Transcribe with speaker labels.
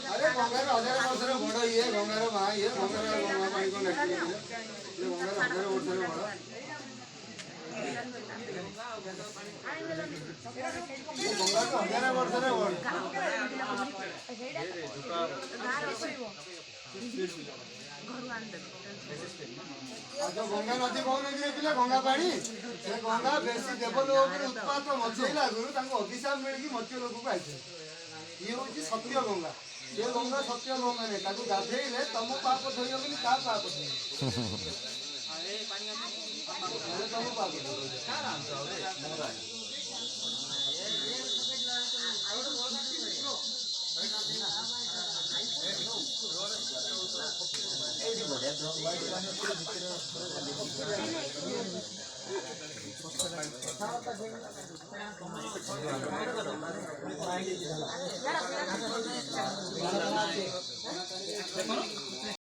Speaker 1: अरे गंगार 1000 वर्ष बड़ ये गंगार माँ ये गंगार गंगा पानी को गंगार 1000 वर्ष बड़ गंगा तो 1000 वर्ष बड़ जो गंगा नदी कौन पिले गंगा पानी से गंगा बेसी देवलोक उत्पात मचेला गुरु अभिशाप मिली मत्स्य लोक को आए ये हूँ सत्य गंगा ये गंगा सत्य गंगा नहीं गाधेले तुम पाप धोइब बोली क्या पाप तुम पाप देखो